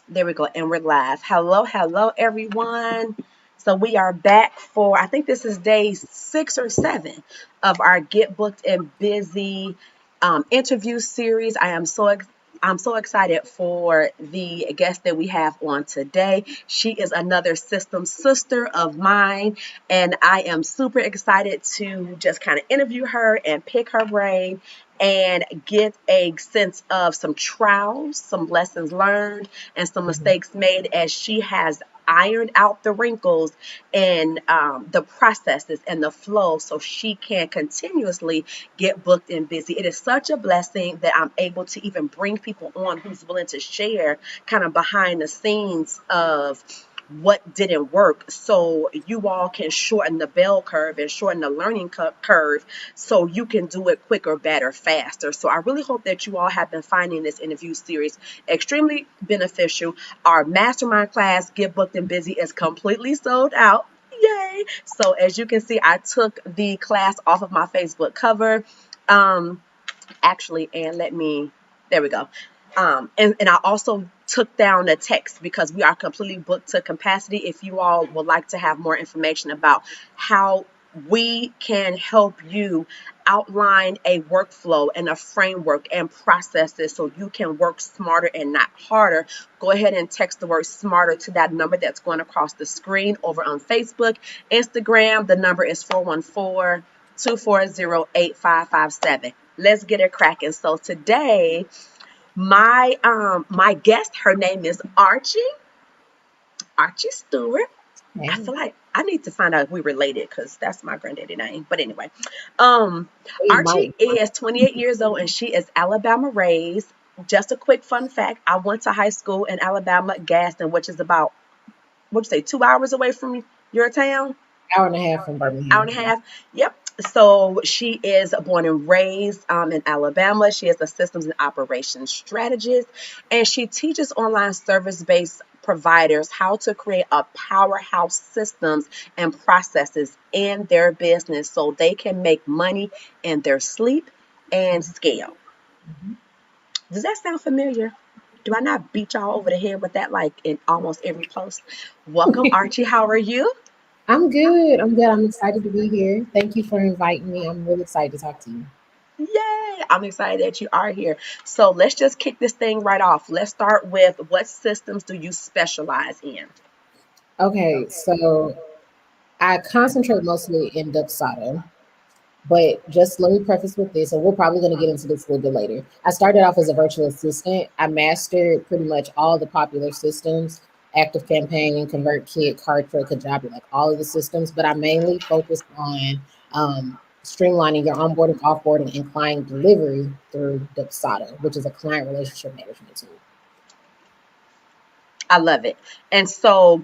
There we go, and we're live. Hello, hello, everyone. So we are back for, I think this is day 6 or 7 of our Get Booked and Busy interview series. I'm so excited for the guest that we have on today. She is another system sister of mine, and I am super excited to just kind of interview her and pick her brain and get a sense of some trials, some lessons learned, and some Mhm. mistakes made as she has ironed out the wrinkles and the processes and the flow so she can continuously get booked and busy. It is such a blessing that I'm able to even bring people on who's willing to share kind of behind the scenes of what didn't work so you all can shorten the bell curve and shorten the learning curve so you can do it quicker, better, faster. So I really hope that you all have been finding this interview series extremely beneficial. Our mastermind class, Get Booked and Busy, is completely sold out. Yay! So as you can see, I took the class off of my Facebook cover. Um, actually, and let me, there we go. And I also took down the text because we are completely booked to capacity. If you all would like to have more information about how we can help you outline a workflow and a framework and processes so you can work smarter and not harder, go ahead and text the word smarter to that number that's going across the screen over on Facebook. Instagram, the number is 414-240-8557. Let's get it cracking. So today, my guest, her name is Archie Stewart. I Hey, feel like I need to find out if we related because that's my granddaddy name. But anyway, um, we Archie might. is 28 years old and she is Alabama raised. Just a quick fun fact: I went to high school in Alabama, Gaston, which is about, what'd you say, 2 hours away from your town? Hour and a half from Hour Birmingham. and a Yeah. half. Yep. So she is born and raised in Alabama. She is a systems and operations strategist, and she teaches online service-based providers how to create a powerhouse systems and processes in their business so they can make money in their sleep and scale. Mhm. Does that sound familiar? Do I not beat y'all over the head with that like in almost every post? Welcome, Archie. How are you? I'm good. I'm good. I'm excited to be here. Thank you for inviting me. I'm really excited to talk to you. Yay! I'm excited that you are here. So let's just kick this thing right off. Let's start with, what systems do you specialize in? Okay, so I concentrate mostly in Dubsado, but just let me preface with this, and we're probably going to get into this a little bit later. I started off as a virtual assistant. I mastered pretty much all the popular systems, Active Campaign, ConvertKit, Kartra, Kajabi, like all of the systems, but I mainly focused on streamlining your onboarding, offboarding, and client delivery through Dubsado, which is a client relationship management tool. I love it. And so,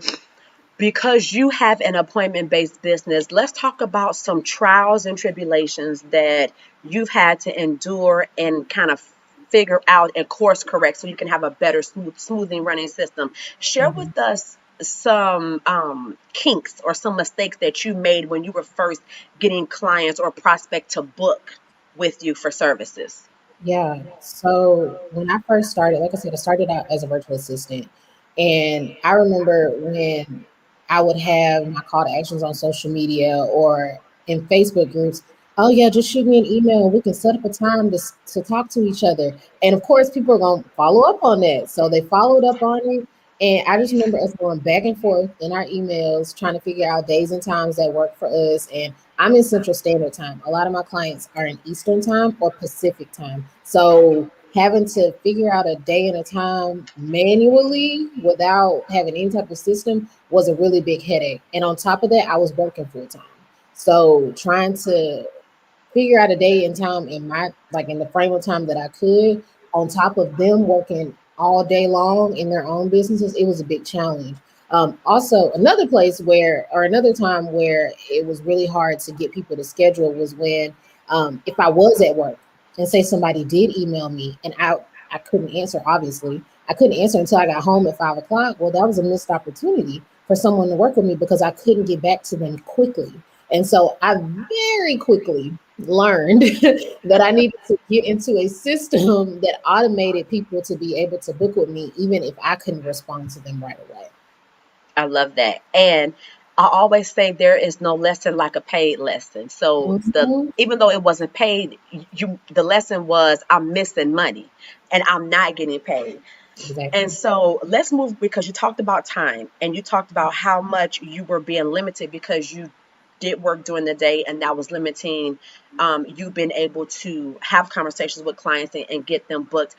because you have an appointment based business, let's talk about some trials and tribulations that you've had to endure and kind of figure out and course correct so you can have a better smoothing running system. Share Mhm. with us some kinks or some mistakes that you made when you were first getting clients or prospect to book with you for services. Yeah. So when I first started, like I said, I started out as a virtual assistant. And I remember when I would have my call to actions on social media or in Facebook groups. Oh yeah, just shoot me an email and we can set up a time to talk to each other. And of course, people are gonna follow up on that. So they followed up on it. And I just remember us going back and forth in our emails, trying to figure out days and times that work for us. And I'm in Central Standard Time. A lot of my clients are in Eastern Time or Pacific Time. So having to figure out a day and a time manually without having any type of system was a really big headache. And on top of that, I was working full time. So trying to figure out a day and time in my like in the frame of time that I could, on top of them working all day long in their own businesses, it was a big challenge. Also, another place where, or another time where it was really hard to get people to schedule was when, if I was at work and say somebody did email me and I couldn't answer, obviously, I couldn't answer until I got home at 5 o'clock. Well, that was a missed opportunity for someone to work with me because I couldn't get back to them quickly. And so I very quickly learned that I needed to get into a system that automated people to be able to book with me, even if I couldn't respond to them right away. I love that. And I always say there is no lesson like a paid lesson. So the Mhm. even though it wasn't paid, you the lesson was I'm missing money and I'm not getting paid. And Exactly. so let's move because you talked about time and you talked about how much you were being limited because you did work during the day and that was limiting you being able to have conversations with clients and get them booked.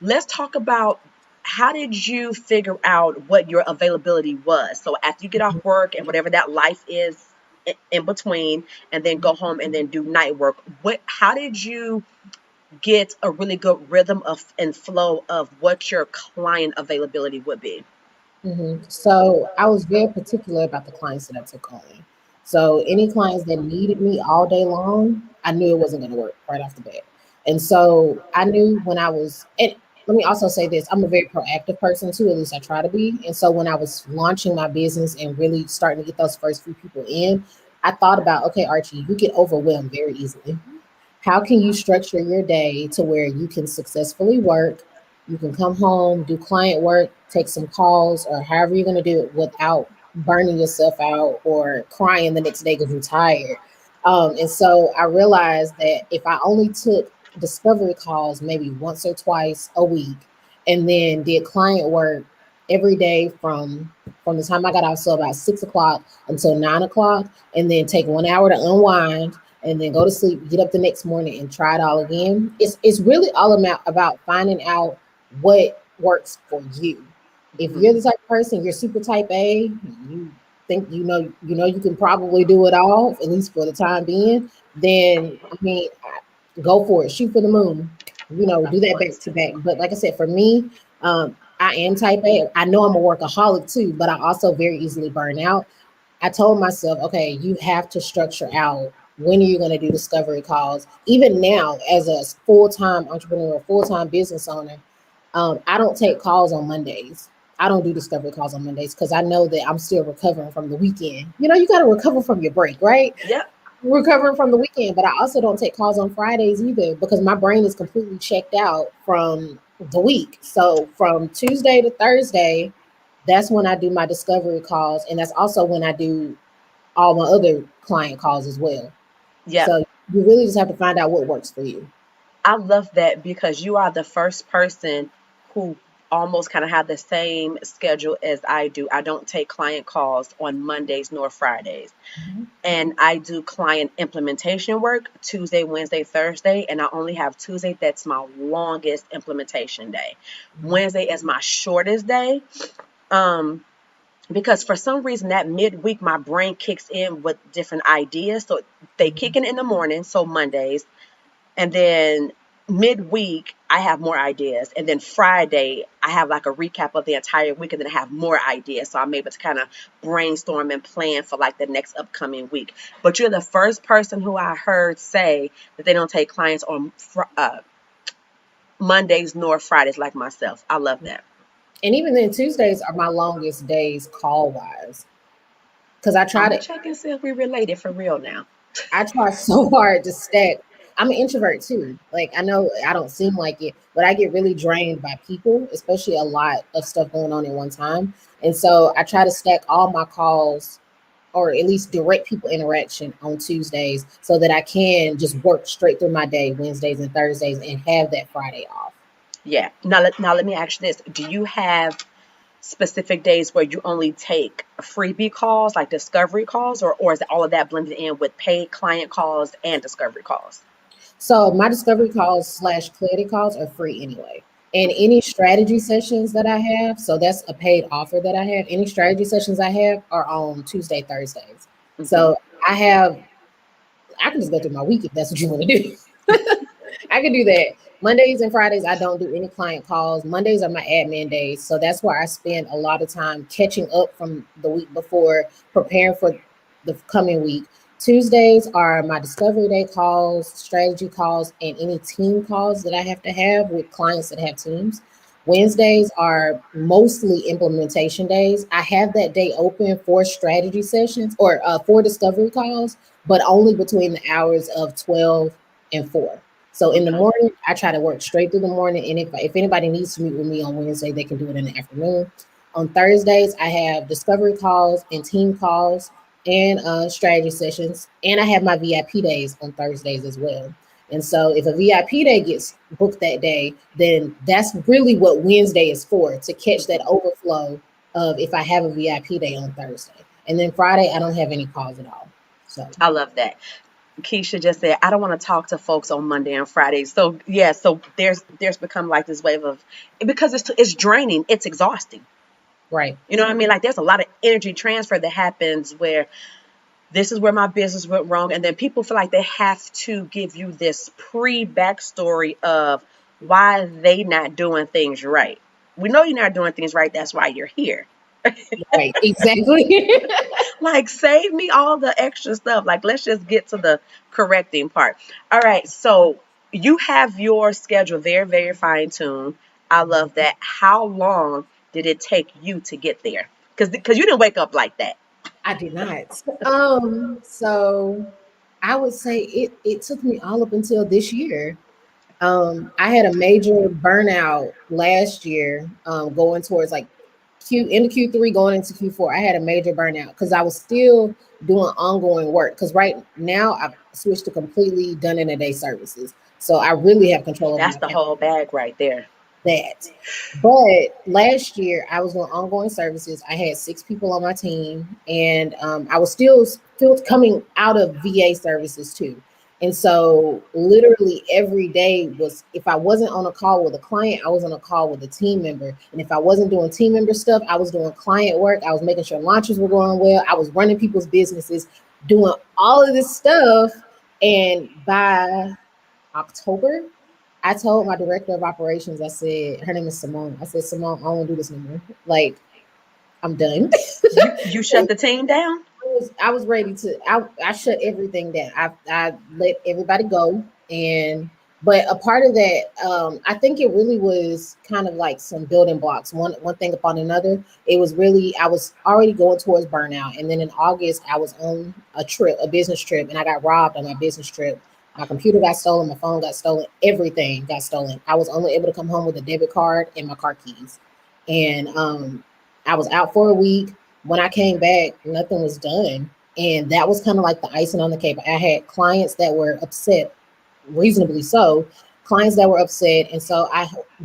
Let's talk about how did you figure out what your availability was? So after you get off work and whatever that life is in between, and then go home and then do night work. How did you get a really good rhythm of and flow of what your client availability would be? So I was very particular about the clients that I took on. So any clients that needed me all day long, I knew it wasn't going to work right off the bat. And so I knew when I was, and let me also say this, I'm a very proactive person too, at least I try to be. And so when I was launching my business and really starting to get those first few people in, I thought about, okay, Archie, you get overwhelmed very easily. How can you structure your day to where you can successfully work, you can come home, do client work, take some calls, or however you're going to do it without burning yourself out or crying the next day because you're tired? And so I realized that if I only took discovery calls maybe once or twice a week and then did client work every day from the time I got out, so about 6 o'clock until 9 o'clock, and then take 1 hour to unwind and then go to sleep, get up the next morning and try it all again. It's really all about finding out what works for you. If you're Mhm. the type of person, you're super type A, you think you can probably do it all, at least for the time being, then I mean, go for it, shoot for the moon, do Of that back course. to back. But like I said, for me, I am type A. I know I'm a workaholic too, but I also very easily burn out. I told myself, okay, you have to structure out when are you going to do discovery calls. Even now, as a full-time entrepreneur, full-time business owner, I don't take calls on Mondays. I don't do discovery calls on Mondays because I know that I'm still recovering from the weekend. You got to recover from your break, right? Yep. Recovering from the weekend, but I also don't take calls on Fridays either because my brain is completely checked out from the week. So from Tuesday to Thursday, that's when I do my discovery calls, and that's also when I do all my other client calls as well. Yep. So you really just have to find out what works for you. I love that because you are the first person who almost kind of have the same schedule as I do. I don't take client calls on Mondays nor Fridays. Mhm. And I do client implementation work Tuesday, Wednesday, Thursday, and I only have Tuesday. That's my longest implementation day. Wednesday is my shortest day. Um, because for some reason that midweek my brain kicks in with different ideas. So they kick in the morning, so Mondays, and then midweek I have more ideas, and then Friday I have like a recap of the entire week, and then I have more ideas, so I'm able to kind of brainstorm and plan for like the next upcoming week. But you're the first person who I heard say that they don't take clients on Mondays nor Fridays like myself. I love that. And even then, Tuesdays are my longest days call wise because I'm gonna check and see if we related for real now. I try so hard to stack. I'm an introvert too. Like I know I don't seem like it, but I get really drained by people, especially a lot of stuff going on at one time. And so I try to stack all my calls or at least direct people interaction on Tuesdays so that I can just work straight through my day Wednesdays and Thursdays and have that Friday off. Yeah. Now let me ask you this: do you have specific days where you only take freebie calls, like discovery calls, or is all of that blended in with paid client calls and discovery calls? So my discovery calls slash clarity calls are free anyway. And any strategy sessions that I have, so that's a paid offer that I have. Any strategy sessions I have are on Tuesday, Thursdays. Hmm. So I can just go through my week if that's what you want to do. I can do that. Mondays and Fridays, I don't do any client calls. Mondays are my admin days. So that's where I spend a lot of time catching up from the week before, preparing for the coming week. Tuesdays are my discovery day calls, strategy calls, and any team calls that I have to have with clients that have teams. Wednesdays are mostly implementation days. I have that day open for strategy sessions or for discovery calls, but only between the hours of 12 and 4. So in the Okay. morning, I try to work straight through the morning. And if anybody needs to meet with me on Wednesday, they can do it in the afternoon. On Thursdays, I have discovery calls and team calls and strategy sessions. And I have my VIP days on Thursdays as well. And so if a VIP day gets booked that day, then that's really what Wednesday is for, to catch that overflow of if I have a VIP day on Thursday. And then Friday, I don't have any calls at all. So I love that. Keisha just said, I don't want to talk to folks on Monday and Friday. So yeah, so there's become like this wave of, because it's draining, it's exhausting. right. You know what I mean? Like there's a lot of energy transfer that happens where this is where my business went wrong, and then people feel like they have to give you this pre backstory of why they not doing things right. We know you're not doing things right. That's why you're here. Right. Exactly. Like, save me all the extra stuff. Like, let's just get to the correcting part. All right. So you have your schedule very, very fine tuned. I love that. How long did it take you to get there? Because you didn't wake up like that. I did not. So I would say it took me all up until this year. I had a major burnout last year, going towards like into Q3, going into Q4. I had a major burnout because I was still doing ongoing work. Because right now I've switched to completely done in a day services, so I really have control over That's my the whole bag right there. that. But last year, I was doing ongoing services. I had 6 people on my team, and I was still coming out of VA services too. And so, literally every day was, if I wasn't on a call with a client, I was on a call with a team member. And if I wasn't doing team member stuff, I was doing client work. I was making sure launches were going well. I was running people's businesses, doing all of this stuff. And by October, I told my director of operations, I said, her name is Simone. I said, Simone, I don't want to do this anymore. Like, I'm done. You shut the team down? I was ready to, I shut everything down. I let everybody go. And, but a part of that, I think it really was kind of like some building blocks, one thing upon another. It was really, I was already going towards burnout. And then in August, I was on a business trip, and I got robbed on my business trip. My computer got stolen, my phone got stolen, everything got stolen. I was only able to come home with a debit card and my car keys. And I was out for a week. When I came back, nothing was done. And that was kind of like the icing on the cake. I had clients that were upset, reasonably so, clients that were upset. And so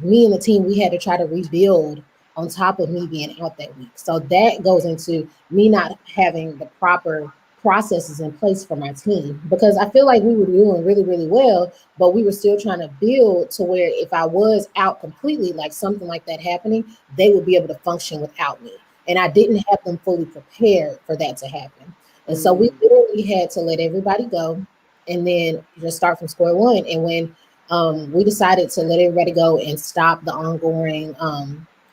me and the team, we had to try to rebuild on top of me being out that week. So that goes into me not having the proper processes in place for my team, because I feel like we were doing really, really well, but we were still trying to build to where if I was out completely, like something like that happening, they would be able to function without me. And I didn't have them fully prepared for that to happen. And so we Mm. literally had to let everybody go and then just start from square one. And when we decided to let everybody go and stop the ongoing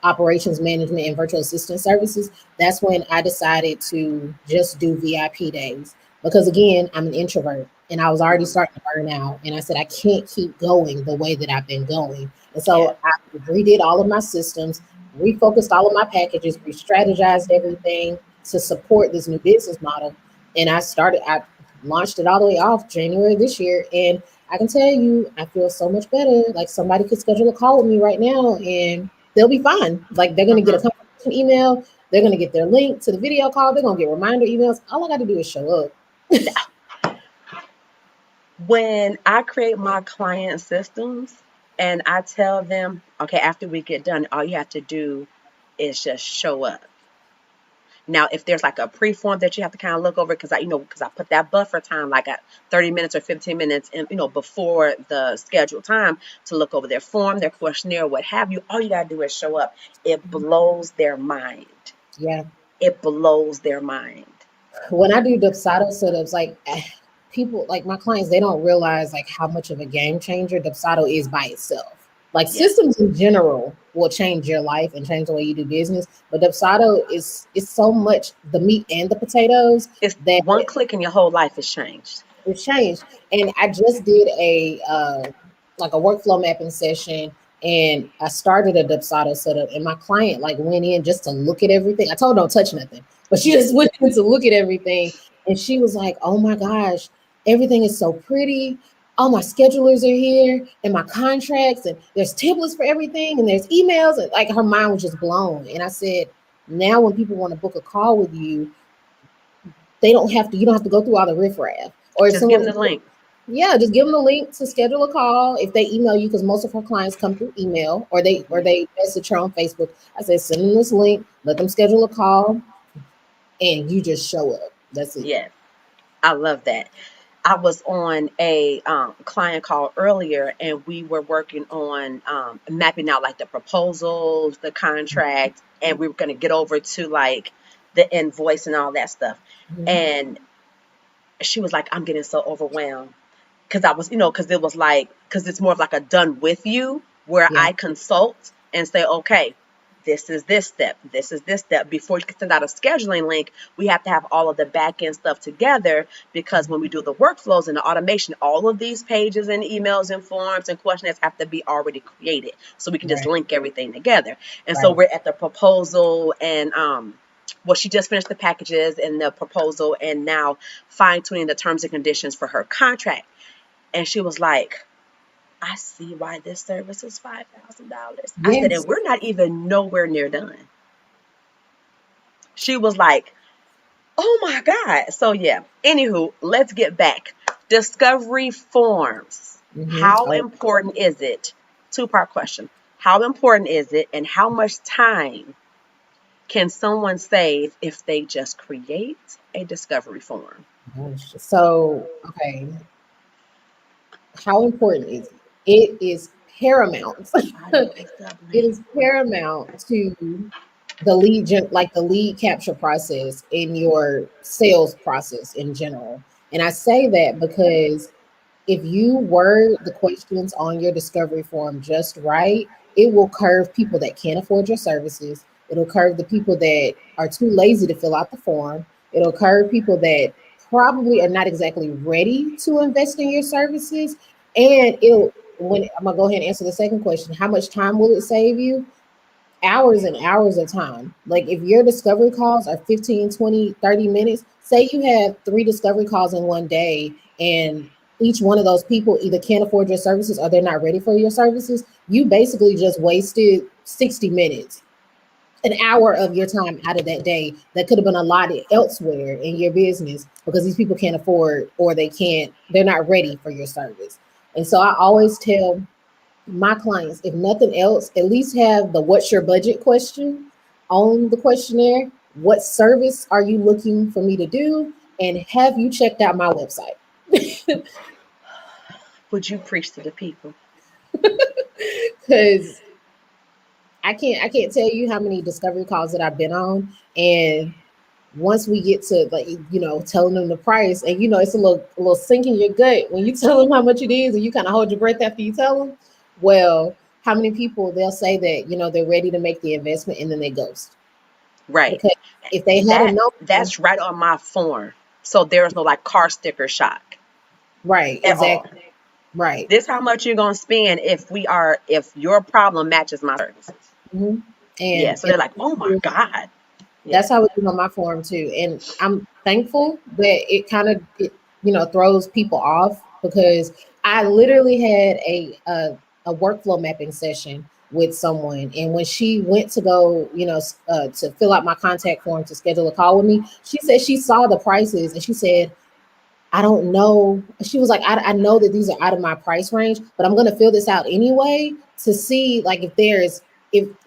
operations management and virtual assistant services, that's when I decided to just do VIP days. Because again, I'm an introvert and I was already Mhm. starting to burn out. And I said, I can't keep going the way that I've been going. And Yeah. so I redid all of my systems, refocused all of my packages, re-strategized everything to support this new business model. And I launched it all the way off January this year. And I can tell you, I feel so much better. Like somebody could schedule a call with me right now and they'll be fine. Like they're going to get a Mhm. confirmation email. They're going to get their link to the video call. They're going to get reminder emails. All I got to do is show up. When I create my client systems and I tell them, okay, after we get done, all you have to do is just show up. Now, if there's like a pre-form that you have to kind of look over, because I put that buffer time like at 30 minutes or 15 minutes, and before the scheduled time to look over their form, their questionnaire, what have you. All you gotta do is show up. It blows their mind. Yeah. It blows their mind. When I do Dubsado setups, like people, like my clients, they don't realize like how much of a game changer Dubsado is by itself. Like Yeah, systems in general will change your life and change the way you do business, but Dubsado is so much the meat and the potatoes it's that one click and your whole life has changed. it's changed. And I just did a like a workflow mapping session and I started a Dubsado setup, and my client like went in just to look at everything. I told her don't touch nothing, but she just went in to look at everything, and she was like, "Oh my gosh, everything is so pretty. All my schedulers are here, and my contracts, and there's templates for everything, and there's emails." And like her mind was just blown. And I said, "Now when people want to book a call with you, they don't have to. You don't have to go through all the riffraff. Or if Just give someone, them the link. yeah, just give them the link to schedule a call. If they email you, because most of her clients come through email, or they message her on Facebook. I said, send them this link, let them schedule a call, and you just show up. That's it." Yes, I love that. I was on a client call earlier, and we were working on mapping out like the proposals, the contract, and we were going to get over to like the invoice and all that stuff. Mhm. And she was like, "I'm getting so overwhelmed." Because I was, because it was like, because it's more of like a done with you where Yeah, I consult and say, okay, this is this step, this is this step. Before you can send out a scheduling link, we have to have all of the back end stuff together, because when we do the workflows and the automation, all of these pages and emails and forms and questionnaires have to be already created. So we can just right, link everything together. And so right, we're at the proposal, and well, she just finished the packages and the proposal, and now fine tuning the terms and conditions for her contract. And she was like, "I see why this service is $5,000." I said, yes, "And we're not even nowhere near done." She was like, "Oh my God." So yeah. Anywho, let's get back. Discovery forms. mm-hmm. How Oh, important is it? Two-part question. How important is it, and how much time can someone save if they just create a discovery form? gosh. So okay, how important is it? It is paramount. Audio is It doubling. is paramount to the like the lead capture process in your sales process in general. And I say that because if you word the questions on your discovery form just right, it will curve people that can't afford your services. It'll curve the people that are too lazy to fill out the form. It'll curve people that probably are not exactly ready to invest in your services. And it'll, when I'm gonna go ahead and answer the second question, how much time will it save you? Hours and hours of time. Like if your discovery calls are 15, 20, 30 minutes, say you have 3 discovery calls in one day, and each one of those people either can't afford your services or they're not ready for your services, you basically just wasted 60 minutes, an hour of your time out of that day that could have been allotted elsewhere in your business, because these people can't afford, or they're not ready for your service. And so I always tell my clients, if nothing else, at least have the what's your budget question on the questionnaire. What service are you looking for me to do? And have you checked out my website? Would you preach to the people? Because I can't tell you how many discovery calls that I've been on. And once we get to like, telling them the price, and it's a little sink in your gut when you tell them how much it is, and you kind of hold your breath after you tell them. Well, how many people they'll say that they're ready to make the investment, and then they ghost. Right. Because if they had a known, That's right on my form. So there's no like car sticker shock right, at all. exactly, right. This how much you're gonna spend if your problem matches my services. hmm Yeah. And So they're like, "Oh my God." Yeah. that's how it is on my forum too. And I'm thankful that it kind of throws people off, because I literally had a workflow mapping session with someone, and when she went to go to fill out my contact form to schedule a call with me, she said she saw the prices, and she said, I don't know. She was like, I know that these are out of my price range, but I'm gonna fill this out anyway to see like if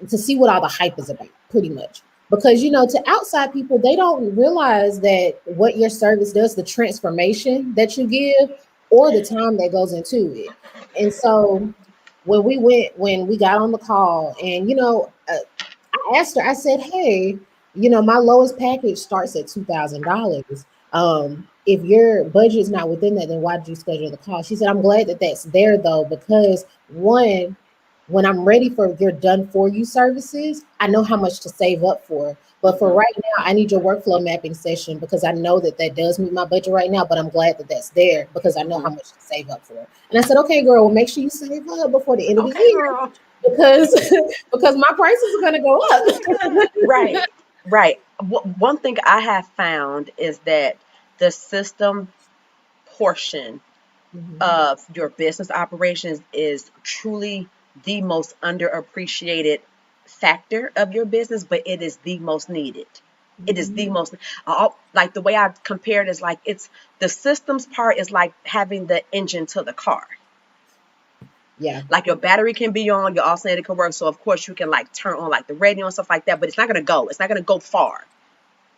to see what all the hype is about, pretty much. Because to outside people, they don't realize that what your service does, the transformation that you give, or the time that goes into it. And so when we got on the call, and I asked her, I said, hey, my lowest package starts at $2,000. If your budget is not within that, then why did you schedule the call? She said, I'm glad that that's there though, because one, when I'm ready for your done for you services, I know how much to save up for. But for Hmm. right now, I need your workflow mapping session, because I know that that does meet my budget right now. But I'm glad that that's there, because I know Hmm. how much to save up for. And I said, okay, girl, well, make sure you save up before the end of the Okay, year. girl. because because my prices are going to go up. Right, right. One thing I have found is that the system portion Mhm. of your business operations is truly the most underappreciated factor of your business, but it is the most needed. It is the Mhm. most, like the way I compare it is like it's the systems part is like having the engine to the car. Yeah. Like your battery can be on, your alternator can work. So of course you can like turn on like the radio and stuff like that, but it's not gonna go. It's not gonna go far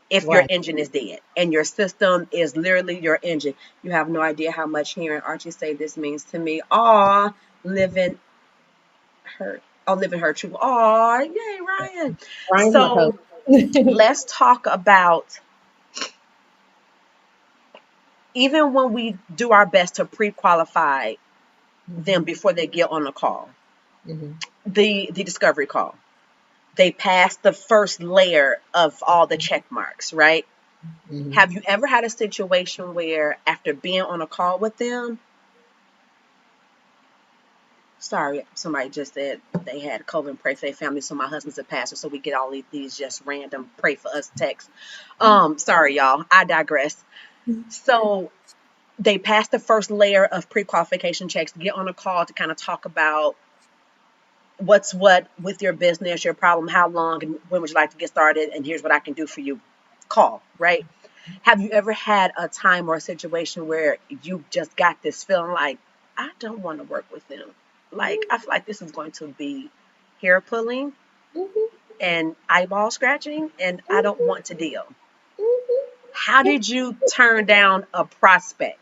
if your Right. engine is dead and your system is literally your engine. You have no idea how much hearing Archie say this means to me. Aw, living hurt. Oh, living hurt true. Aw, yay, Ryan. Ryan's my So coach. let's talk about even when we do our best to pre-qualify them Mhm. before they get on the call, Mhm. the discovery call. They pass the first layer of all the check marks, right? Mhm. Have you ever had a situation where after being on a call with them, sorry, somebody just said they had COVID and pray for their family, so my husband's a pastor, so we get all these just random pray for us texts. Sorry, y'all, I digress. So they pass the first layer of pre-qualification checks to get on a call to kind of talk about what's what with your business, your problem, how long, and when would you like to get started, and here's what I can do for you. Call, right? Have you ever had a time or a situation where you just got this feeling like, I don't want to work with them? Like, I feel like this is going to be hair pulling Mhm. and eyeball scratching, and I don't Mhm. want to deal. Mhm. How did you turn down a prospect?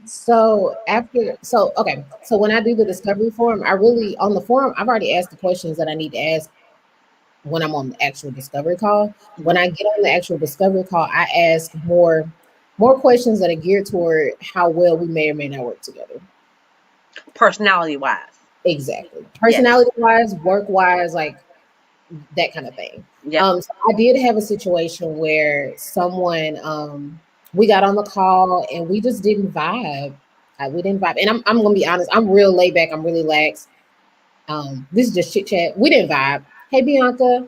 So okay. So when I do the discovery form, I really on the form, I've already asked the questions that I need to ask when I'm on the actual discovery call. When Hmm. I get on the actual discovery call, I ask more questions that are geared toward how well we may or may not work together. Personality wise. Exactly. Yes. Personality wise, work wise, like that kind of thing. Yep. So I did have a situation where someone we got on the call and we just didn't vibe. We didn't vibe. And I'm gonna be honest, I'm real laid back, I'm really lax. This is just chit chat. We didn't vibe. Hey Bianca.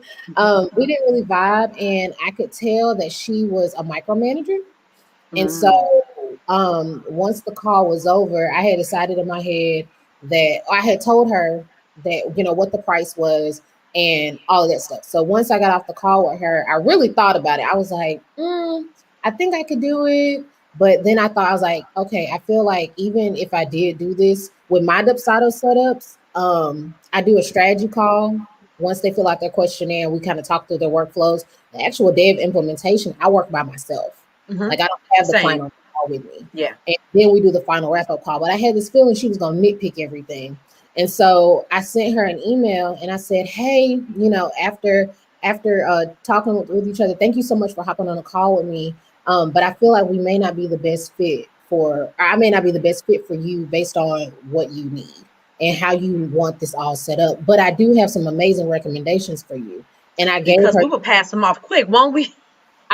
We didn't really vibe, and I could tell that she was a micromanager. And so Mm. once the call was over, I had decided in my head that I had told her that, what the price was and all of that stuff. So once I got off the call with her, I really thought about it. I was like, I think I could do it. But then I thought, I was like, okay, I feel like even if I did do this with my Dubsado setups, I do a strategy call. Once they fill out their questionnaire, we kind of talk through their workflows. The actual day of implementation, I work by myself. Hmm. Like I don't have the Same. client on the call with me. Yeah. And then we do the final wrap up call. But I had this feeling she was gonna nitpick everything. And so I sent her an email and I said, hey, after talking with each other, thank you so much for hopping on a call with me. But I feel like we may not be the best fit for I may not be the best fit for you based on what you need and how you want this all set up. But I do have some amazing recommendations for you. And I gave Because her we would pass them off quick, won't we?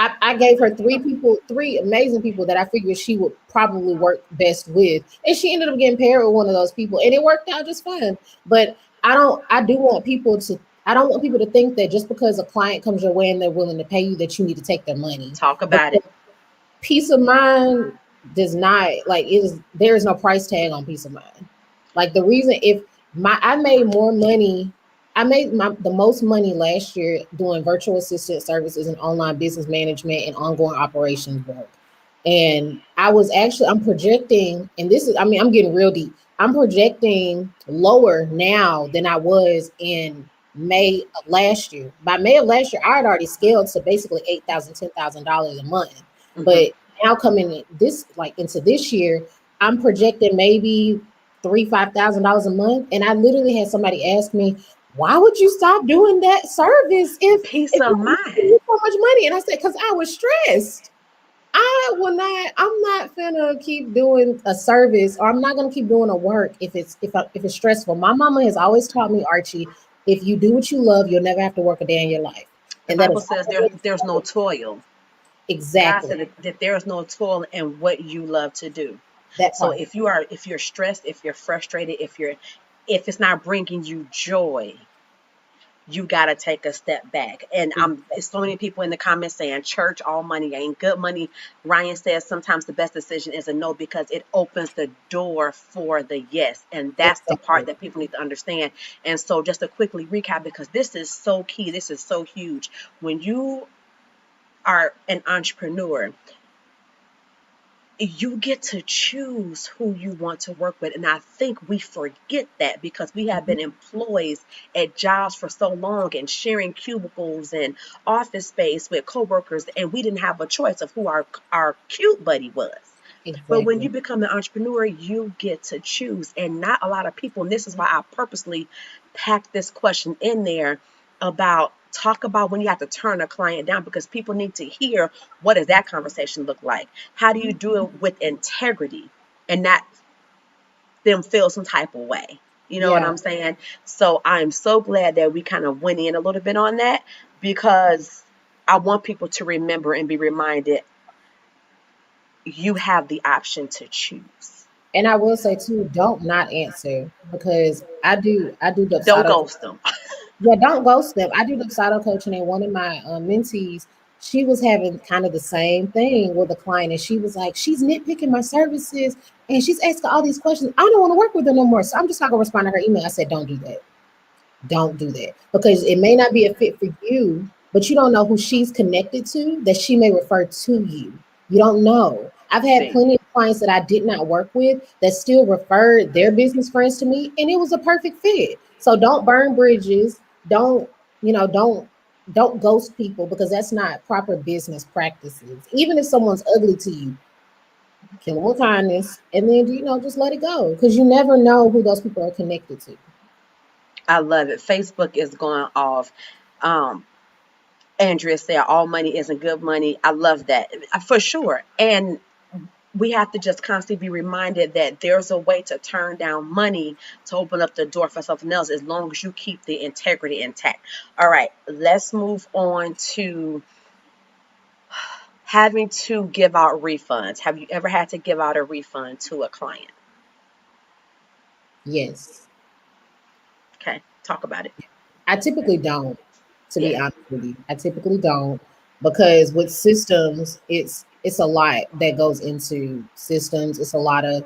I gave her three amazing people that I figured she would probably work best with. And she ended up getting paired with one of those people. And it worked out just fine. But I don't want people to think that just because a client comes your way and they're willing to pay you that you need to take their money. Talk about it. Because peace of mind does not like it is there is no price tag on peace of mind. Like the reason if my I made more money, I made the most money last year doing virtual assistant services and online business management and ongoing operations work. And I'm projecting, and this is I'm getting real deep. I'm projecting lower now than I was in May of last year. By May of last year, I had already scaled to basically $8,000, $10,000 a month. Hmm. But now coming into this year, I'm projecting maybe $5,000 a month. And I literally had somebody ask me, why would you stop doing that service Peace if of it was making mind. you so much money? And I said, because I was stressed. I'm not gonna keep doing a service, or I'm not gonna keep doing a work if it's stressful. My mama has always taught me, Archie, if you do what you love, you'll never have to work a day in your life. The And that Bible is says always there's no toil. God exactly said that there is no toil in what you love to do. that So part. if you're stressed, if you're frustrated, if you're if it's not bringing you joy, you got to take a step back. And it's so many people in the comments saying church, all money ain't good money. Ryan says sometimes the best decision is a no, because it opens the door for the yes. And that's the part Exactly. that people need to understand. And so just to quickly recap, because this is so key, this is so huge. When you are an entrepreneur, you get to choose who you want to work with. And I think we forget that because we have been employees at jobs for so long and sharing cubicles and office space with coworkers, and we didn't have a choice of who our cute buddy was. But when you Exactly. become an entrepreneur, you get to choose. And not a lot of people, and this is why I purposely packed this question in there about talk about when you have to turn a client down, because people need to hear, what does that conversation look like? How do you do it with integrity and not them feel some type of way? You know what Yeah. I'm saying? So I'm so glad that we kind of went in a little bit on that, because I want people to remember and be reminded you have the option to choose. And I will say too, don't not answer, because I do Don't Dubsado. ghost them. Yeah, don't ghost them. I do Dubsado coaching, and one of my mentees, she was having kind of the same thing with a client, and she was like, she's nitpicking my services, and she's asking all these questions. I don't want to work with her no more, so I'm just not gonna respond to her email. I said, don't do that. Don't do that, because it may not be a fit for you, but you don't know who she's connected to that she may refer to you. You don't know. I've had See, plenty of clients that I did not work with that still referred their business friends to me, and it was a perfect fit. So don't burn bridges. Don't, don't ghost people, because that's not proper business practices. Even if someone's ugly to you, kill them with kindness, and then just let it go, because you never know who those people are connected to. I love it. Facebook is going off. Um, Andrea said all money isn't good money. I love that for sure. And we have to just constantly be reminded that there's a way to turn down money to open up the door for something else, as long as you keep the integrity intact. All right, let's move on to having to give out refunds. Have you ever had to give out a refund to a client? Yes. Okay, talk about it. I typically don't, to be Yeah. honest with you. I typically don't, because with systems, it's a lot that goes into systems. It's a lot of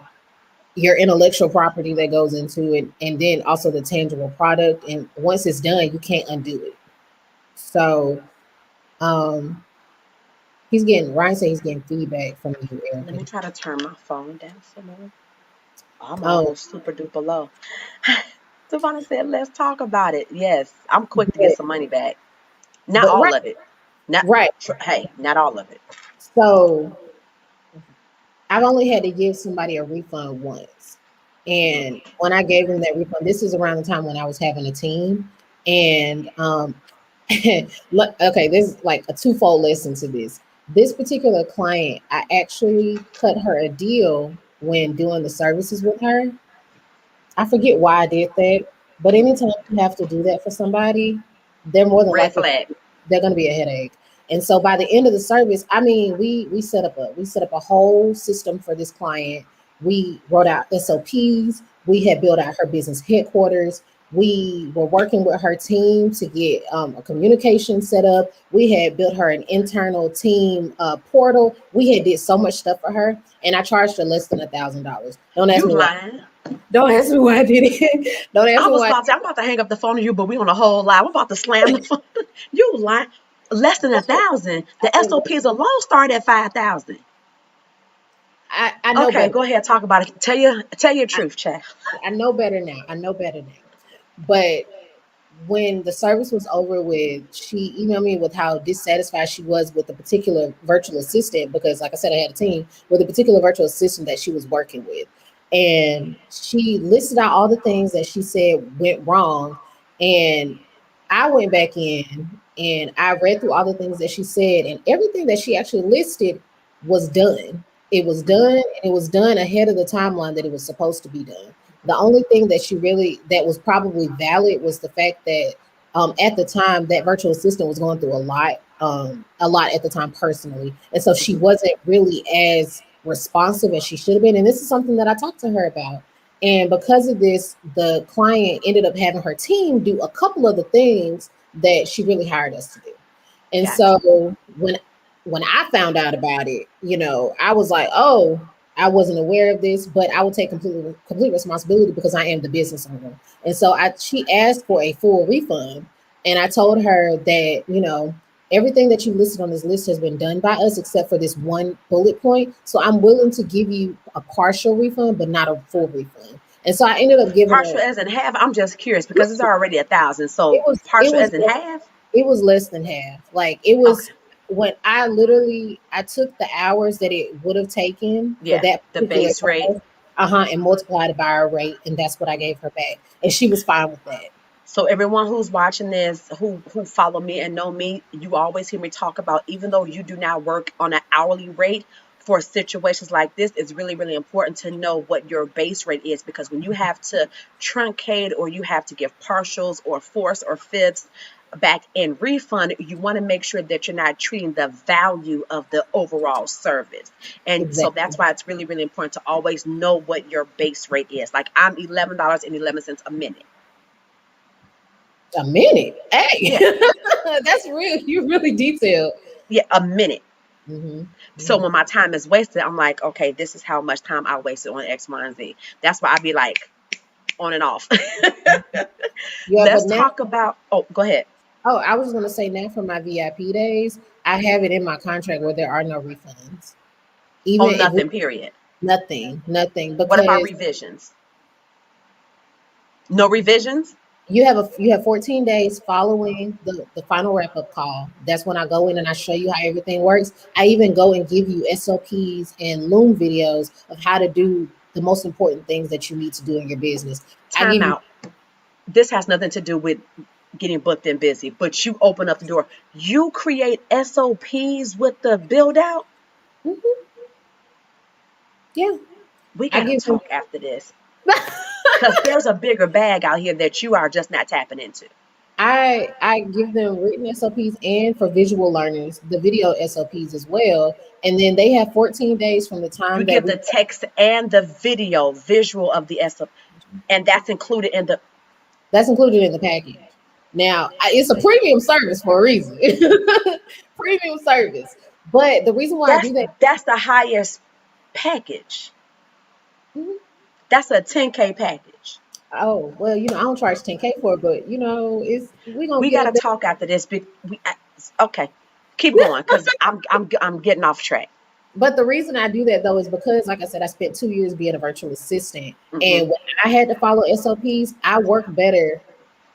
your intellectual property that goes into it, and then also the tangible product. And once it's done, you can't undo it. So um Ryan said he's getting feedback from you, Let Erica. me try to turn my phone down some more. I'm Um, almost super duper low. Savannah said, let's talk about it. Yes, I'm quick to get but some money back. Not but all right, of it. Not right. hey, not all of it. So I've only had to give somebody a refund once. Mhm. And when I gave them that refund, this is around the time when I was having a team. And look, okay, there's like a twofold lesson to this. This particular client, I actually cut her a deal when doing the services with her. I forget why I did that, but anytime you have to do that for somebody, they're more than Red likely flag. they're going to be a headache. And so by the end of the service, I mean, we set up a whole system for this client. We wrote out SOPs. We had built out her business headquarters. We were working with her team to get a communication set up. We had built her an internal team portal. We had did so much stuff for her, and I charged her less than $1,000. Don't ask You me why. lying. Don't ask me why I did it. Don't ask I me was why. about to, I'm about to hang up the phone to you, but we on a whole live. I'm about to slam the phone. You lying. Less than 1,000. The SOPs alone start at 5,000. I know Okay, better. go ahead, talk about it. Tell your truth, Chad. I know better now. I know better now. But when the service was over with, she emailed me with how dissatisfied she was with the particular virtual assistant, because, like I said, I had a team with a particular virtual assistant that she was working with. And she listed out all the things that she said went wrong. And I went back in and I read through all the things that she said, and everything that she actually listed was done. It was done, and it was done ahead of the timeline that it was supposed to be done. The only thing that she really that was probably valid was the fact that at the time that virtual assistant was going through a lot at the time personally, and so she Mhm. wasn't really as responsive as she should have been. And this is something that I talked to her about. And because of this, the client ended up having her team do a couple of the things that she really hired us to do. And Gotcha. so when I found out about it, I was like, oh, I wasn't aware of this, but I will take complete responsibility because I am the business owner. And so she asked for a full refund. And I told her that, everything that you listed on this list has been done by us except for this one bullet point. So I'm willing to give you a partial refund, but not a full refund. And so I ended up giving Partial her. as in half. I'm just curious because it's already 1,000. It So was it partial was as in half. it was less than half. Like it Okay. was when I took the hours that it would have taken for Yeah. that The particular base rate. class, and multiplied it by our rate, and that's what I gave her back, and she was fine with that. So everyone who's watching this, who follow me and know me, you always hear me talk about, even though you do not work on an hourly rate, for situations like this, it's really, really important to know what your base rate is, because when you have to truncate or you have to give partials or fourths or fifths back in refund, you want to make sure that you're not treating the value of the overall service. And so that's Exactly. why it's really, really important to always know what your base rate is. Like I'm $11.11 a minute. A minute, hey, Yeah. that's real. You're really detailed. Yeah, a minute. Hmm. So Hmm. when my time is wasted, I'm like, okay, this is how much time I wasted on X, Y, and Z. That's why I be like on and off. Yeah, Let's but now, talk about. Oh, go ahead. oh, I was going to say now for my VIP days, I have it in my contract where there are no refunds, even On if nothing. Period. nothing, What about because revisions? No revisions. you have 14 days following the final wrap up call. That's when I go in and I show you how everything works. I even go and give you SOPs and Loom videos of how to do the most important things that you need to do in your business. I Time give you. out. This has nothing to do with getting booked and busy, but you open up the door. You create SOPs with the build out. Mhm, yeah, We I gotta give you. talk after this because there's a bigger bag out here that you are just not tapping into. I give them written SOPs and for visual learners, the video SOPs as well. And then they have 14 days from the You time that give we. the text and the video visual of the SOP, and that's included in the. That's included in the package. Now, it's a premium service for a reason. Premium service. But the reason why I That's do that. that's the highest package. Mhm. That's a 10K package. Oh, well, I don't charge 10K for it, but it's we're gonna We get gotta up there. talk after this. Okay, keep going because I'm getting off track. But the reason I do that though is because, like I said, I spent 2 years being a virtual assistant. Hmm. And when I had to follow SOPs, I work better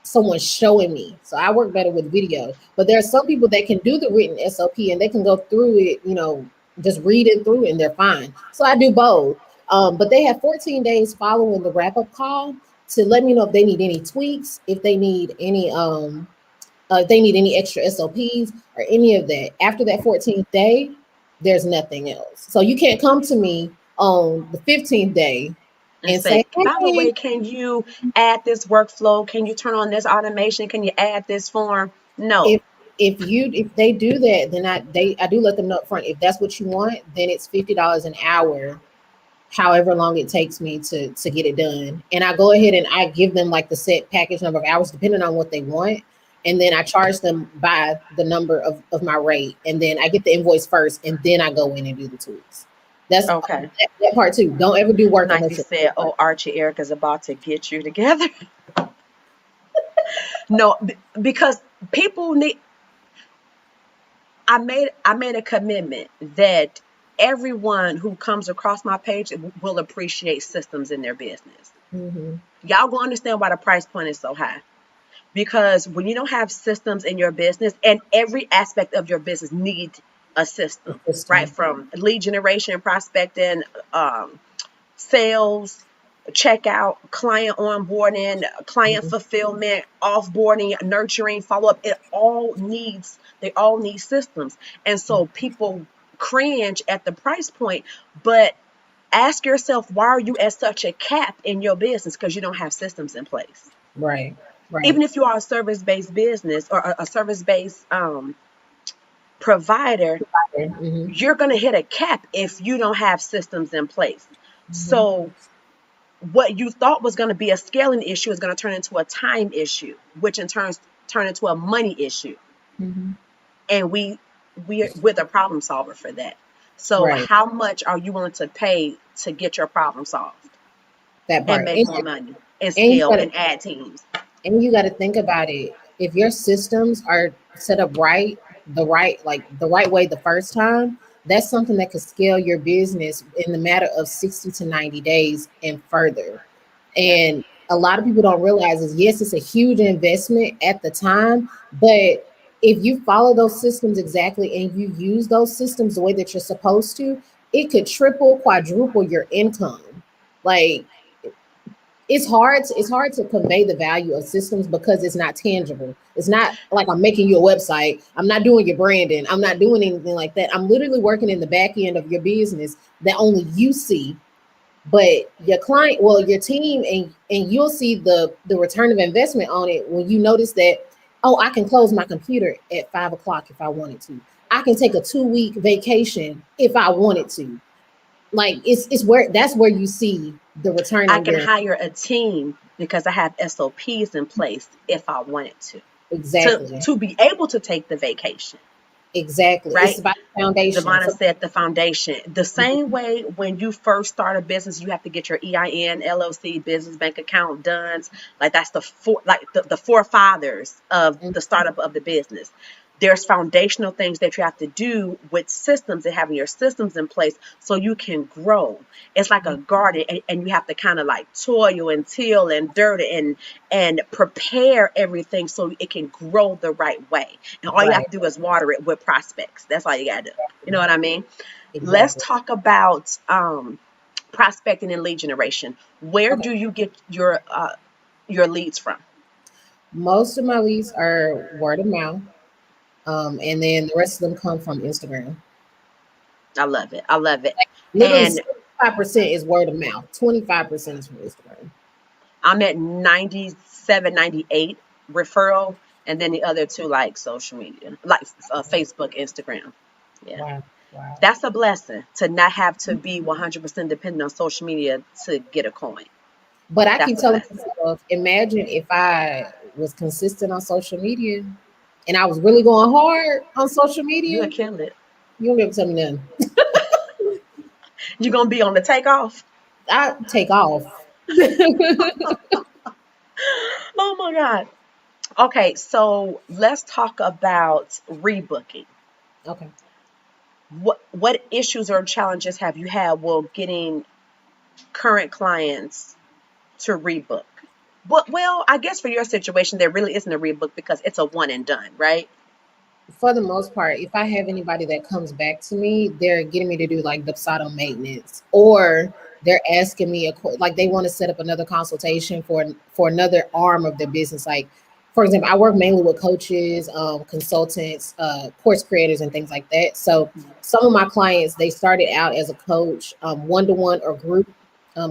someone showing me. So I work better with video. But there are some people that can do the written SOP and they can go through it, just read it through and they're fine. So I do both. But they have 14 days following the wrap up call to let me know if they need any tweaks, if they need any extra SOPs or any of that. After that 14th day, there's nothing else. So you can't come to me on the 15th day And and say, say, by the hey, way, can you add this workflow? Can you turn on this automation? Can you add this form? No. if if they do that, then I do let them know up front. If that's what you want, then it's $50 an hour, however long it takes me to get it done. And I go ahead and I give them like the set package number of hours depending on what they want. And then I charge them by the number of my rate. And then I get the invoice first and then I go in and do the tweaks. That's Okay. that part too. Don't ever do work Nike unless you're said, oh, Archie, Erica's about to get you together. No, because people need. I made a commitment that everyone who comes across my page will appreciate systems in their business. Mhm. Y'all gonna understand why the price point is so high. Because when you don't have systems in your business, and every aspect of your business needs a system, right? System. From lead generation, prospecting, um, sales, checkout, client onboarding, client Mhm. fulfillment, offboarding, nurturing, follow up. They all need systems. And so people cringe at the price point, but ask yourself, why are you at such a cap in your business? Because you don't have systems in place. Right. Right. Even if you are a service-based business or a service-based provider, Mhm. you're going to hit a cap if you don't have systems in place. Mhm. So what you thought was going to be a scaling issue is going to turn into a time issue, which in turn turn into a money issue. Hmm. And we're the problem solver for that. So Right. how much are you willing to pay to get your problem solved That and part. make more money and And you scale gotta and add teams? and you gotta think about it. If your systems are set up right, the right way the first time, that's something that could scale your business in the matter of 60 to 90 days and further. Yeah, And a lot of people don't realize is yes, it's a huge investment at the time, but if you follow those systems exactly and you use those systems the way that you're supposed to, it could triple, quadruple your income. Like it's hard to convey the value of systems because it's not tangible. It's not like I'm making you a website. I'm not doing your branding. I'm not doing anything like that. I'm literally working in the back end of your business that only you see, but your client, well, your team, and you'll see the return of investment on it when you notice that, oh, I can close my computer at 5 o'clock if I wanted to. I can take a 2 week vacation if I wanted to. Like it's where that's where you see the return I on can your hire a team because I have SOPs in place if I wanted exactly. to be able to take the vacation, Exactly. It's right? about the foundation. Devonna So said the foundation. The same way when you first start a business, you have to get your EIN, LLC, business bank account done. Like that's the forefathers of the startup of the business. There's foundational things that you have to do with systems and having your systems in place so you can grow. It's like a garden, and you have to kind of like toil and till and dirt and prepare everything so it can grow the right way. And all you have right, to do is water it with prospects. That's all you gotta do. You know what I mean? Let's exactly. talk about prospecting and lead generation. Where Okay. do you get your leads from? Most of my leads are word of mouth. And then the rest of them come from Instagram. I love it. I love it. Literally And 75% is word of mouth. 25% is from Instagram. I'm at 97, 98 referral, and then the other two like social media, like Facebook, Instagram. Yeah. Wow. Wow. That's a blessing to not have to be 100% dependent on social media to get a coin. But I That's keep a telling blessing. myself, imagine if I was consistent on social media and I was really going hard on social You media, would kill it. you won't be able to tell me nothing. You're going to be on the takeoff. I take off. Oh my God. Okay, so let's talk about rebooking. Okay. What issues or challenges have you had with getting current clients to rebook? But well, I guess for your situation, there really isn't a rebook because it's a one and done, right? For the most part, if I have anybody that comes back to me, they're getting me to do like Dubsado maintenance, or they're asking me like they want to set up another consultation for another arm of their business. Like, for example, I work mainly with coaches, consultants, course creators, and things like that. So some of my clients, they started out as a coach, one-to-one or group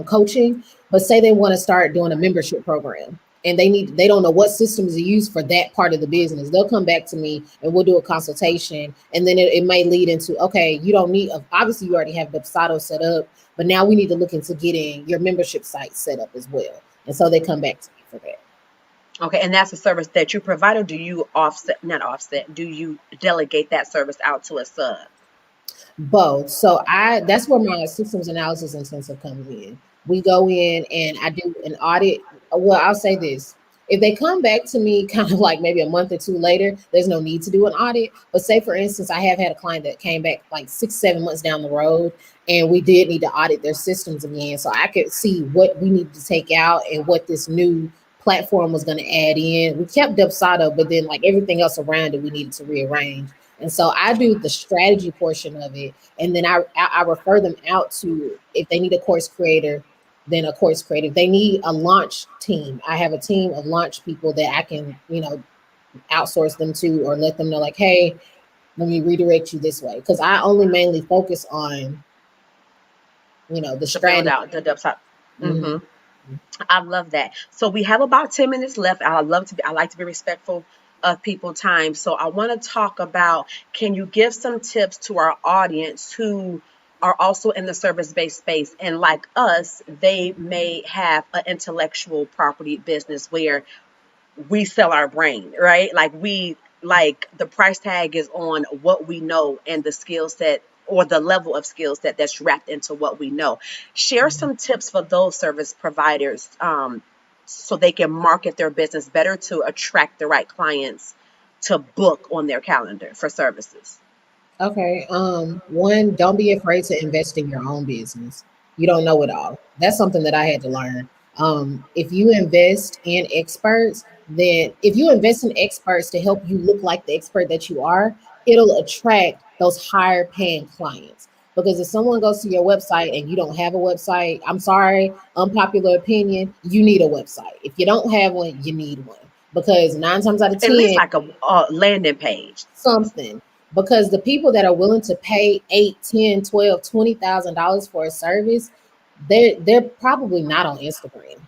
coaching, but say they want to start doing a membership program and they don't know what systems to use for that part of the business. They'll come back to me and we'll do a consultation, and then it may lead into, okay, you don't need, obviously you already have Dubsado set up, but now we need to look into getting your membership site set up as well. And so they come back to me for that. Okay, and that's a service that you provide, or do you offset, not offset, do you delegate that service out to a sub? Both. So I that's where my systems analysis intensive comes in. We go in and I do an audit. Well, I'll say this. If they come back to me kind of like maybe a month or two later, there's no need to do an audit. But say for instance, I have had a client that came back like 6, 7 months down the road and we did need to audit their systems again. So I could see what we need to take out and what this new platform was going to add in. We kept Dubsado, but then like everything else around it, we needed to rearrange. And so I do the strategy portion of it, and then I refer them out to, if they need a course creator, then a course creator. If they need a launch team, I have a team of launch people that I can outsource them to, or let them know like, hey, let me redirect you this way, because I only mainly focus on the To build strategy. out the website. Mhm. I love that. So we have about 10 minutes left. I like to be respectful of people's time. So I want to talk about, can you give some tips to our audience who are also in the service-based space, and like us, they may have an intellectual property business where we sell our brain, right? Like the price tag is on what we know and the skill set or the level of skill set that's wrapped into what we know. Share some tips for those service providers, so they can market their business better to attract the right clients to book on their calendar for services. Okay. One, don't be afraid to invest in your own business. You don't know it all. That's something that I had to learn. If you invest in experts, then if you invest in experts to help you look like the expert that you are, it'll attract those higher paying clients. Because if someone goes to your website and you don't have a website, I'm sorry, unpopular opinion, you need a website. If you don't have one, you need one. Because nine times out of At least 10, like a landing page. something, because the people that are willing to pay 8, 10, 12, $20,000 for a service, they're probably not on Instagram.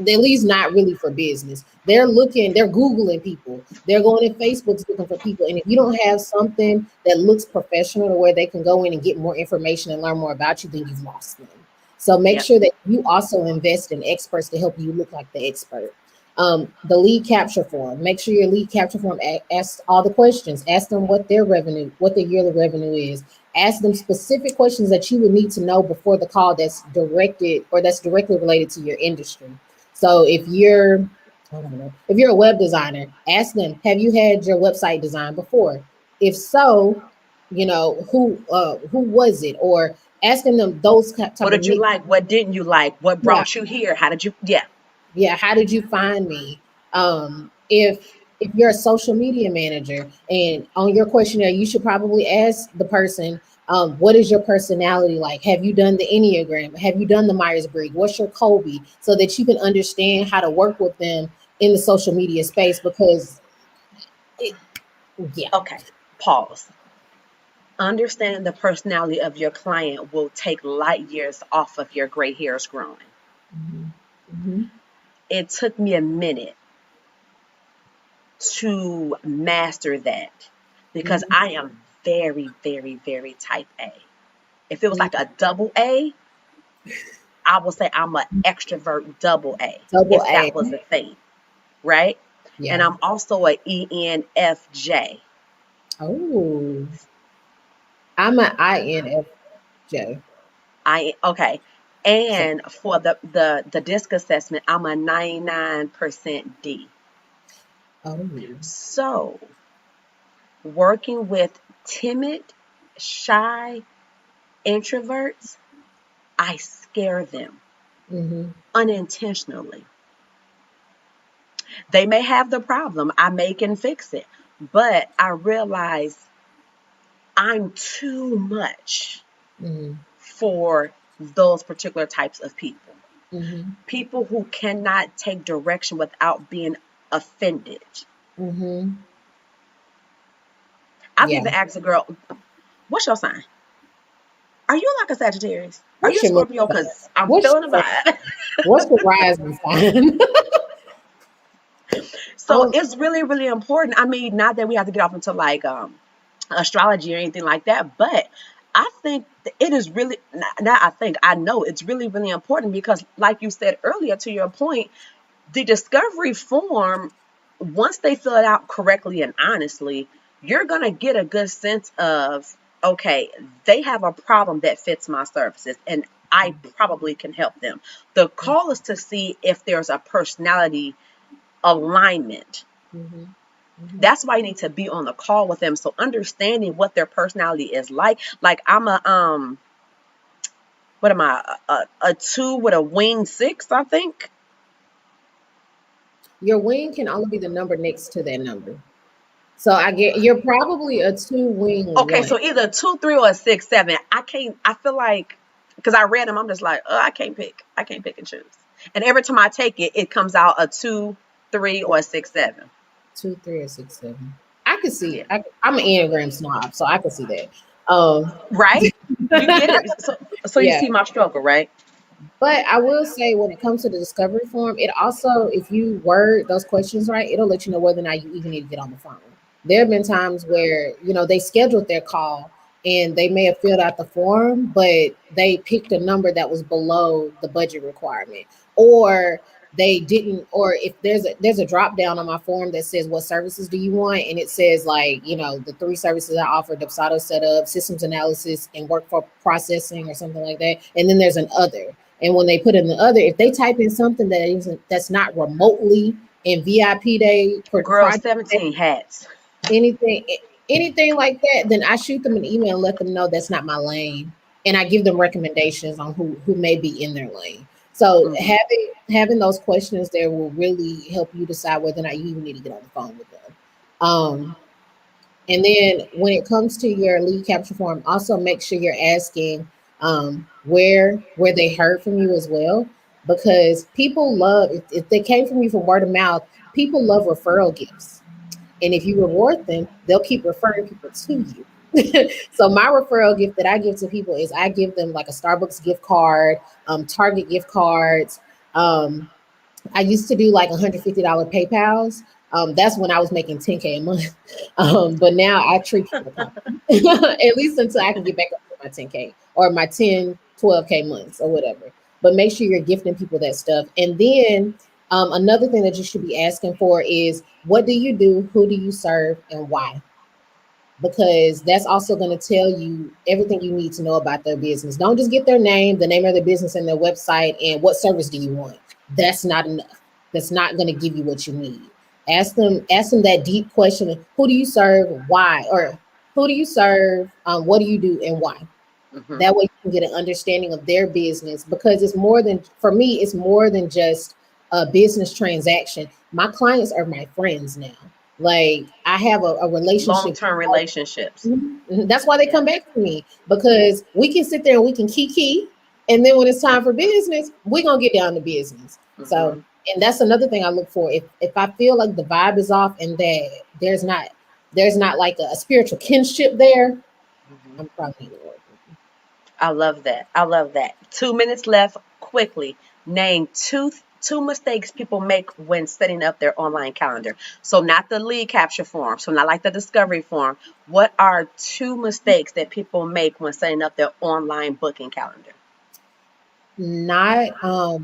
At least not really for business. They're Googling people. They're going to Facebook looking for people. And if you don't have something that looks professional to where they can go in and get more information and learn more about you, then you've lost them. So make Yep. sure that you also invest in experts to help you look like the expert. The lead capture form. Make sure your lead capture form asks all the questions. Ask them what their revenue, what their yearly revenue is. Ask them specific questions that you would need to know before the call that's directed or that's directly related to your industry. So I don't know, if you're a web designer, ask them, have you had your website designed before? If so, who was it? Or asking them those type What of did you like? What didn't you like? What yeah, brought you here? How did you? Yeah. yeah, how did you find me? If you're a social media manager and on your questionnaire, you should probably ask the person, what is your personality like? Have you done the Enneagram? Have you done the Myers-Briggs? What's your Kobe? So that you can understand how to work with them in the social media space, because it, yeah. Okay. Pause. Understanding the personality of your client will take light years off of your gray hairs growing. Mhm. Mhm. It took me a minute to master that because Mhm. I am very, very, very type A. If it was Mhm. like a double A, I would say I'm an extrovert double A, Double if A. that was a thing, right? And Yeah. I'm also a ENFJ. Oh, I'm an INFJ. I okay. And for the disc assessment, I'm a 99% D. Oh. So working with timid, shy introverts, I scare them Mm-hmm. unintentionally. They may have the problem, I may can fix it, but I realize I'm too much Mm-hmm. for those particular types of people. Mm-hmm. People who cannot take direction without being offended. Mm-hmm. I've Yeah. even asked a girl, "What's your sign? Are you like a Sagittarius? Are you What's a your moon Scorpio? sign? Because I'm What's feeling a your, vibe." what's your rising sign? So Oh, it's really, really important. I mean, not that we have to get off into like astrology or anything like that, but I think it is really not. I think I know it's really, really important because, like you said earlier, to your point, the discovery form, once they fill it out correctly and honestly, you're going to get a good sense of, okay, they have a problem that fits my services and I probably can help them. The call is to see if there's a personality alignment. mm-hmm. Mm-hmm. That's why you need to be on the call with them. So understanding what their personality is like I'm a what am I, a 2 with a wing 6, I think. Your wing can only be the number next to that number. So I get you're probably a two wing Okay, one. so either a 2, 3, or a 6, 7. I can't. I feel like because I read them, I'm just like, oh, I can't pick. I can't pick and choose. And every time I take it, it comes out a 2, 3, or a 6, 7. 2, 3, or 6, 7. I can see. Yeah. I'm an Enneagram snob, so I can see that. Right. You get it. So you Yeah. see my struggle, right? But I will say, when it comes to the discovery form, it also, if you word those questions right, it'll let you know whether or not you even need to get on the phone. There have been times where, they scheduled their call and they may have filled out the form, but they picked a number that was below the budget requirement, or they didn't, or if there's a drop down on my form that says what services do you want, and it says like, the three services I offer: Dubsado setup, systems analysis, and workflow processing, or something like that. And then there's an other. And when they put in the other, if they type in something that's not remotely in VIP day Girl, project, 17 hats. anything anything like that, then I shoot them an email and let them know that's not my lane, and I give them recommendations on who may be in their lane. So Mm-hmm. having those questions there will really help you decide whether or not you even need to get on the phone with them. And then when it comes to your lead capture form, also make sure you're asking where they heard from you as well, because people love, if they came from you from word of mouth, people love referral gifts. And if you reward them, they'll keep referring people to you. So my referral gift that I give to people is I give them like a Starbucks gift card, Target gift cards. I used to do like $150 PayPal's. That's when I was making 10K a month. But now I treat people at least until I can get back up to my 10K or my 10, 12K months or whatever. But make sure you're gifting people that stuff. And then another thing that you should be asking for is, what do you do? Who do you serve? And why? Because that's also going to tell you everything you need to know about their business. Don't just get their name, the name of their business, and their website, and what service do you want. That's not enough. That's not going to give you what you need. Ask them that deep question: who do you serve? Why? Or who do you serve? What do you do, and why? Mm-hmm. That way you can get an understanding of their business, because it's more than, for me, it's more than just a business transaction. My clients are my friends now. Like, I have a relationship. Long-term relationships. That's why they Yeah. come back to me, because we can sit there and we can kiki, and then when it's time for business, we're gonna get down to business. So, Mm-hmm. and that's another thing I look for. If I feel like the vibe is off and that there's not like a spiritual kinship there, Mm-hmm. I'm probably need to work. I love that. I love that. 2 minutes left. Quickly, name two mistakes people make when setting up their online calendar. So not the lead capture form. So not like the discovery form. What are two mistakes that people make when setting up their online booking calendar? Not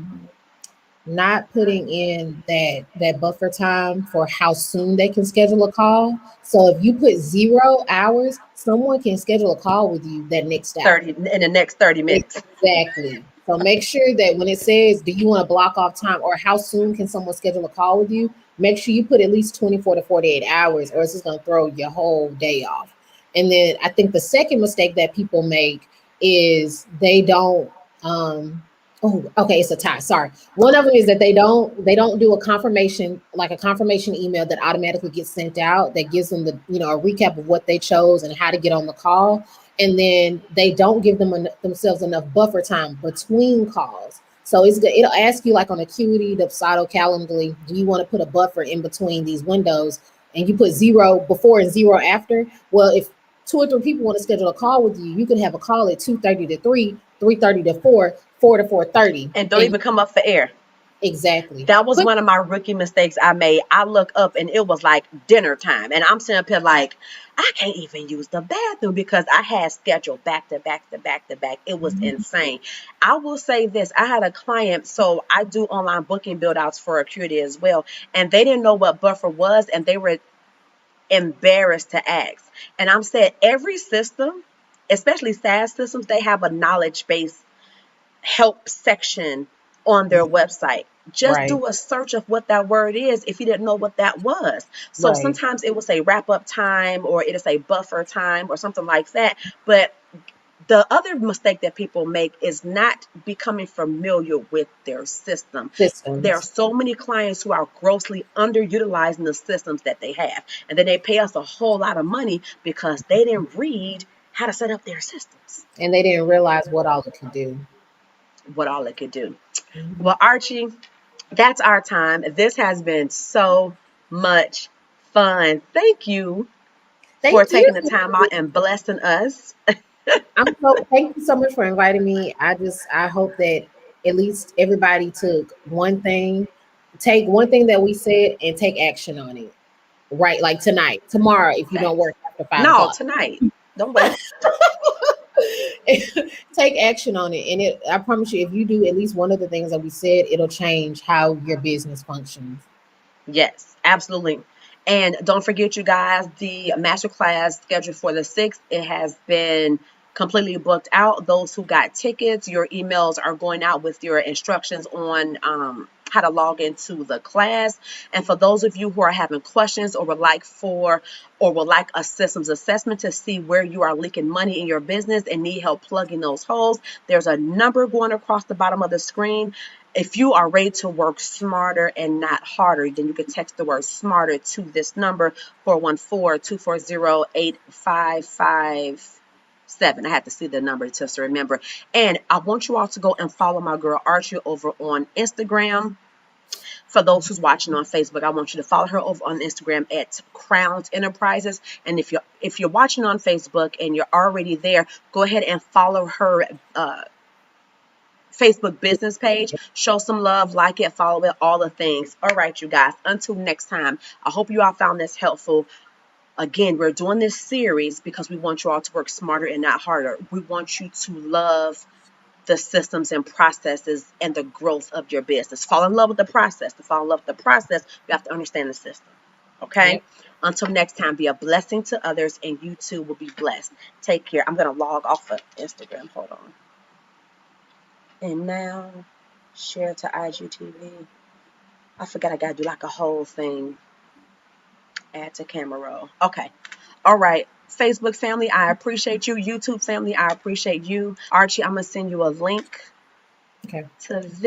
not putting in that buffer time for how soon they can schedule a call. So if you put 0 hours, someone can schedule a call with you that next hour. 30 in the next 30 minutes. Exactly. So make sure that when it says, do you want to block off time, or how soon can someone schedule a call with you, make sure you put at least 24 to 48 hours, or it's just going to throw your whole day off. And then I think the second mistake that people make is they don't, oh, okay, it's a tie. Sorry. One of them is that they don't do a confirmation, like a confirmation email that automatically gets sent out that gives them the, a recap of what they chose and how to get on the call. And then they don't give themselves enough buffer time between calls. So it'll ask you, like on Acuity, Dubsado, Calendly, do you want to put a buffer in between these windows? And you put 0 before and 0 after. Well, if two or three people want to schedule a call with you, you can have a call at 2:30 to 3, 3:30 to 4, 4 to 4:30. And don't even come up for air. Exactly. That was one of my rookie mistakes I made. I look up and it was like dinner time. And I'm sitting up here like, I can't even use the bathroom because I had scheduled back to back to back to back. It was insane. I will say this. I had a client, so I do online booking build outs for Acuity as well. And they didn't know what buffer was, and they were embarrassed to ask. And I'm saying every system, especially SaaS systems, they have a knowledge base help section on their website. Just Right. do a search of what that word is if you didn't know what that was. So Right. sometimes it will say wrap up time, or it'll say buffer time or something like that. But the other mistake that people make is not becoming familiar with their system. There are Systems. so many clients who are grossly underutilizing the systems that they have. And then they pay us a whole lot of money because they didn't read how to set up their systems, And they didn't realize what all it could do. what all it could do. Mhm. Well, Archie, that's our time. This has been so much fun. Thank you for Thank you. taking the time out and blessing us. Thank you so much for inviting me. I hope that at least everybody take one thing that we said and take action on it. Right, like tonight, tomorrow, if you don't Thanks. work after five No, o'clock. tonight. Don't wait. Take action on it. And I promise you, if you do at least one of the things that we said, it'll change how your business functions. Yes, absolutely. And don't forget, you guys, the masterclass scheduled for the 6th, it has been completely booked out. Those who got tickets, your emails are going out with your instructions on how to log into the class. And for those of you who are having questions or would like a systems assessment to see where you are leaking money in your business and need help plugging those holes, there's a number going across the bottom of the screen. If you are ready to work smarter and not harder, then you can text the word smarter to this number, 414-240-8557. I have to see the number just to remember. And I want you all to go and follow my girl Archie over on Instagram. For those who's watching on Facebook, I want you to follow her over on Instagram at Crowns Enterprises. And if you're watching on Facebook and you're already there, go ahead and follow her Facebook business page. Show some love, like it, follow it, all the things. All right, you guys, until next time, I hope you all found this helpful. Again, we're doing this series because we want you all to work smarter and not harder. We want you to love the systems and processes and the growth of your business. Fall in love with the process. To fall in love with the process, you have to understand the system. Okay? Yep. Until next time, be a blessing to others, and you too will be blessed. Take care. I'm going to log off of Instagram. Hold on. And now, share to IGTV. I forgot I got to do like a whole thing. Add to camera roll. Okay. All right. Facebook family, I appreciate you. YouTube family, I appreciate you. Archie, I'm going to send you a link to this.